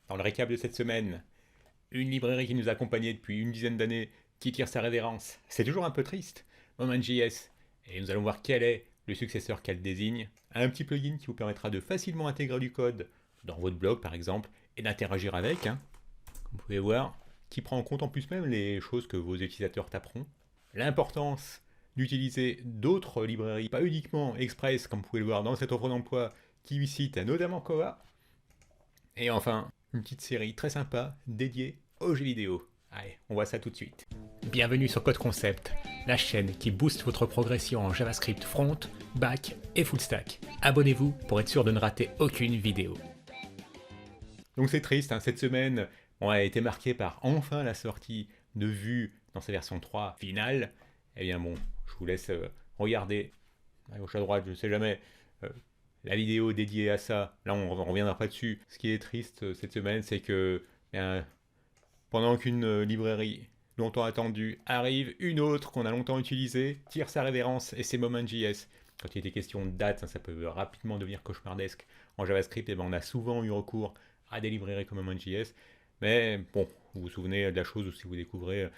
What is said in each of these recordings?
Dans le récap de cette semaine, une librairie qui nous a accompagnés depuis une dizaine d'années, qui tire sa révérence. C'est toujours un peu triste, Moment.js. Et nous allons voir quel est le successeur qu'elle désigne. Un petit plugin qui vous permettra de facilement intégrer du code dans votre blog par exemple, et d'interagir avec, comme vous pouvez voir, qui prend en compte en plus même les choses que vos utilisateurs taperont. L'importance d'utiliser d'autres librairies, pas uniquement Express, comme vous pouvez le voir dans cette offre d'emploi, qui lui cite notamment Koa. Et enfin, une petite série très sympa dédiée aux jeux vidéo. Allez, on voit ça tout de suite. Bienvenue sur Code Concept, la chaîne qui booste votre progression en JavaScript front, back et full stack. Abonnez-vous pour être sûr de ne rater aucune vidéo. Donc c'est triste, cette semaine on a été marqué par enfin la sortie de Vue dans sa version 3 finale. Eh bien bon, je vous laisse regarder à gauche à droite, je ne sais jamais, la vidéo dédiée à ça. Là on ne reviendra pas dessus. Ce qui est triste cette semaine, c'est que pendant qu'une librairie longtemps attendue arrive, une autre qu'on a longtemps utilisée tire sa révérence, et c'est Moment.js. Quand il était question de date, ça peut rapidement devenir cauchemardesque. En JavaScript, eh ben, on a souvent eu recours à des librairies comme Moment.js. Mais bon, vous vous souvenez de la chose, ou si vous découvrez,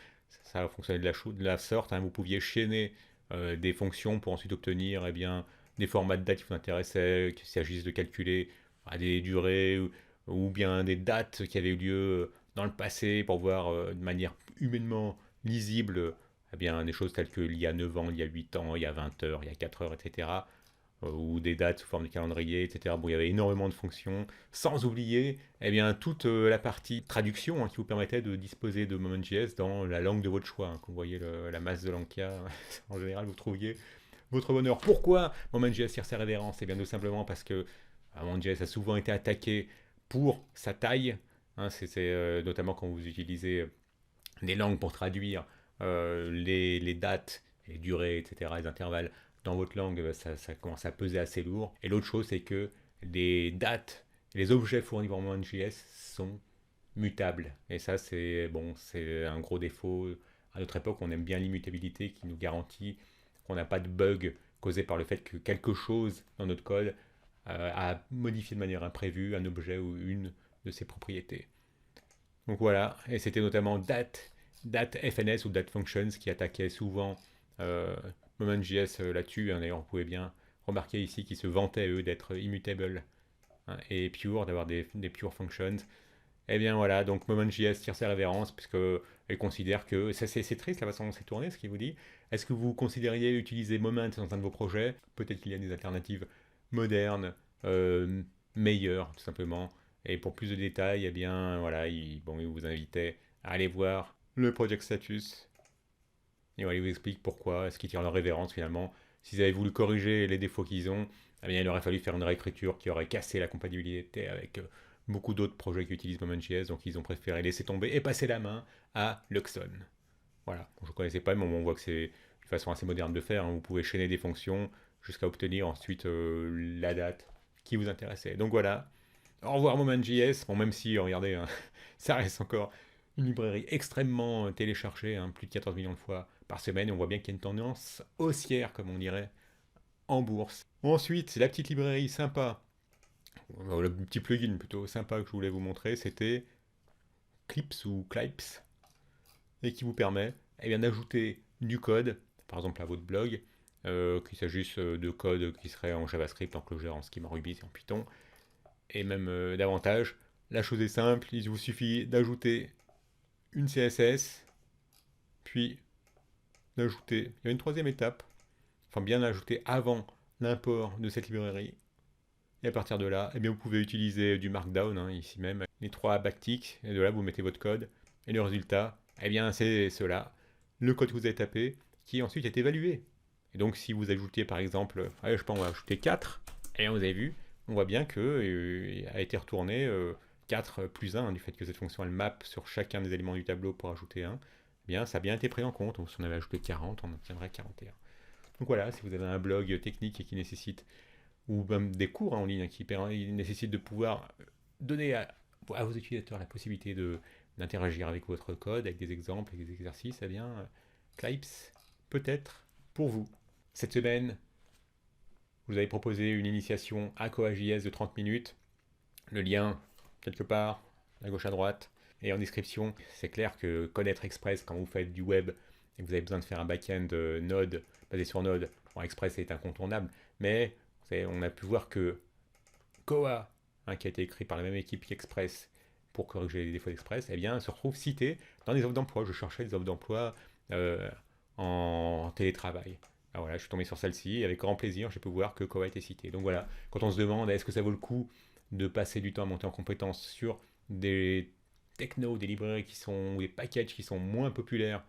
ça fonctionnait de la sorte. Vous pouviez chaîner des fonctions pour ensuite obtenir des formats de date qui vous intéressaient, qu'il s'agisse de calculer des durées ou bien des dates qui avaient eu lieu dans le passé pour voir de manière humainement lisible des choses telles que il y a 9 ans, il y a 8 ans, il y a 20 heures, il y a 4 heures, etc. Ou des dates sous forme de calendrier, etc. Bon, il y avait énormément de fonctions, sans oublier toute la partie traduction qui vous permettait de disposer de Moment.js dans la langue de votre choix. Quand vous voyez la masse de l'Ankia, en général, vous trouviez votre bonheur. Pourquoi Moment.js tire sa révérence? Eh bien, tout simplement parce que Moment.js a souvent été attaqué pour sa taille. C'est notamment quand vous utilisez des langues pour traduire les dates, les durées, etc., les intervalles dans votre langue, ça commence à peser assez lourd. Et l'autre chose, c'est que les dates, les objets fournis par Moment.js sont mutables. Et ça, c'est bon, c'est un gros défaut. À notre époque, on aime bien l'immutabilité qui nous garantit qu'on n'a pas de bug causé par le fait que quelque chose dans notre code a modifié de manière imprévue un objet ou une de ses propriétés. Donc voilà, et c'était notamment date FNS ou date functions qui attaquaient souvent euh, Moment.js là-dessus. D'ailleurs, vous pouvez bien remarquer ici qu'ils se vantaient eux d'être immutable et pure, d'avoir des pure functions. Et bien voilà, donc Moment.js tire sa révérence puisqu'elle considère que c'est triste la façon dont c'est tourné, ce qu'il vous dit. Est-ce que vous considériez utiliser Moment dans un de vos projets? Peut-être qu'il y a des alternatives modernes, meilleures tout simplement. Et pour plus de détails, voilà, il vous invitait à aller voir le project status. Et voilà, il vous explique pourquoi, est-ce qu'ils tirent leur révérence finalement. S'ils avaient voulu corriger les défauts qu'ils ont, il aurait fallu faire une réécriture qui aurait cassé la compatibilité avec beaucoup d'autres projets qui utilisent Moment.js, donc ils ont préféré laisser tomber et passer la main à Luxon. Voilà, bon, je ne connaissais pas, mais on voit que c'est une façon assez moderne de faire. Vous pouvez chaîner des fonctions jusqu'à obtenir ensuite la date qui vous intéressait. Donc voilà, au revoir Moment.js. Bon, même si, regardez, ça reste encore une librairie extrêmement téléchargée, plus de 14 millions de fois par semaine, et on voit bien qu'il y a une tendance haussière, comme on dirait, en bourse. Ensuite, la petite librairie sympa, le petit plugin plutôt sympa que je voulais vous montrer, c'était Clips ou Clips, et qui vous permet d'ajouter du code, par exemple à votre blog, qu'il s'agisse de code qui serait en JavaScript, en Clojure, en Schema Ruby, en Python, et même davantage. La chose est simple, il vous suffit d'ajouter une CSS, puis d'ajouter, il y a une troisième étape, enfin bien l'ajouter avant l'import de cette librairie. Et à partir de là, vous pouvez utiliser du Markdown, ici même, les trois backticks, et de là vous mettez votre code, et le résultat, c'est cela, le code que vous avez tapé, qui ensuite est évalué. Et donc si vous ajoutez par exemple, je pense on va ajouter 4, et vous avez vu, on voit bien que a été retourné 4 plus 1, du fait que cette fonction elle map sur chacun des éléments du tableau pour ajouter 1, ça a bien été pris en compte. Donc si on avait ajouté 40, on obtiendrait 41. Donc voilà, si vous avez un blog technique et qui nécessite, ou même des cours en ligne qui nécessitent de pouvoir donner à vos utilisateurs la possibilité d'interagir avec votre code, avec des exemples, avec des exercices, Clipes peut-être pour vous. Cette semaine, vous avez proposé une initiation à CoaJS de 30 minutes. Le lien, quelque part, à gauche à droite. Et en description, c'est clair que connaître Express quand vous faites du web et que vous avez besoin de faire un back-end Node basé sur Node, bon, Express est incontournable, mais vous savez, on a pu voir que Koa, hein, qui a été écrit par la même équipe qu'Express pour corriger les défauts d'Express, eh bien, se retrouve cité dans des offres d'emploi. Je cherchais des offres d'emploi euh, en télétravail. Alors voilà, je suis tombé sur celle-ci et avec grand plaisir, j'ai pu voir que Koa a été cité. Donc voilà, quand on se demande est-ce que ça vaut le coup de passer du temps à monter en compétence sur des technos, des librairies qui sont, ou des packages qui sont moins populaires,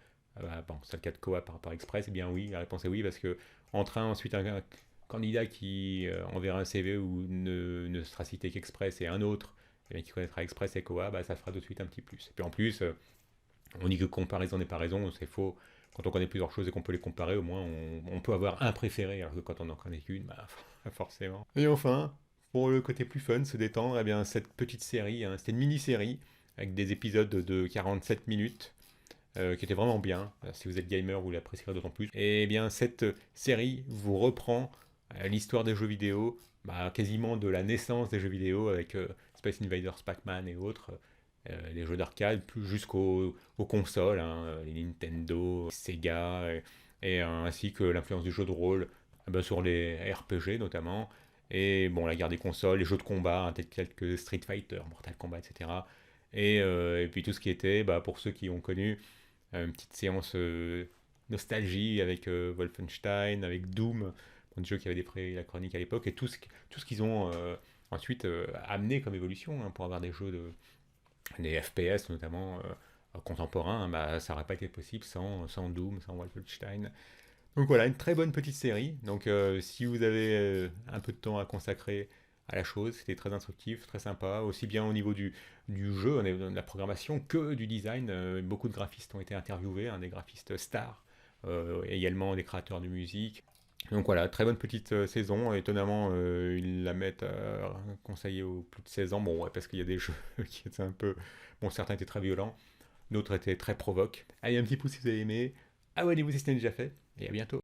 bon, c'est le cas de Koa par rapport à Express, eh bien oui, la réponse est oui, parce que entre ensuite un candidat qui enverra un CV où ne sera cité qu'Express et un autre qui connaîtra Express et Koa, bah, ça fera tout de suite un petit plus. Et puis en plus, on dit que comparaison n'est pas raison, c'est faux. Quand on connaît plusieurs choses et qu'on peut les comparer, au moins on peut avoir un préféré, alors que quand on en connaît qu'une, bah, forcément. Et enfin, pour le côté plus fun, se détendre, eh bien, cette petite série, hein, c'était une mini-série avec des épisodes de 47 minutes qui était vraiment bien. Si vous êtes gamer, vous l'apprécierez d'autant plus. Et bien, cette série vous reprend l'histoire des jeux vidéo, bah, quasiment de la naissance des jeux vidéo avec Space Invaders, Pac-Man et autres. Les jeux d'arcade, plus jusqu'aux consoles, hein, les Nintendo, Sega, ainsi que l'influence du jeu de rôle sur les RPG notamment. Et bon, la guerre des consoles, les jeux de combat, hein, tels que Street Fighter, Mortal Kombat, etc. Et puis tout ce qui était, bah, pour ceux qui ont connu, une petite séance nostalgie avec Wolfenstein, avec Doom, un jeu qui avait défrayé la chronique à l'époque, et tout ce qu'ils ont ensuite amené comme évolution, hein, pour avoir des jeux des FPS notamment contemporains, hein, bah, ça n'aurait pas été possible sans Doom, sans Wolfenstein. Donc voilà, une très bonne petite série. Donc si vous avez un peu de temps à consacrer à la chose, c'était très instructif, très sympa, aussi bien au niveau du jeu, de la programmation, que du design. Beaucoup de graphistes ont été interviewés, hein, des graphistes stars, également des créateurs de musique. Donc voilà, très bonne petite saison. Étonnamment, ils la mettent conseillée aux plus de 16 ans. Bon, ouais, parce qu'il y a des jeux qui étaient un peu... Bon, certains étaient très violents, d'autres étaient très provoques. Allez, un petit pouce si vous avez aimé. Abonnez-vous si ce n'est déjà fait, et à bientôt.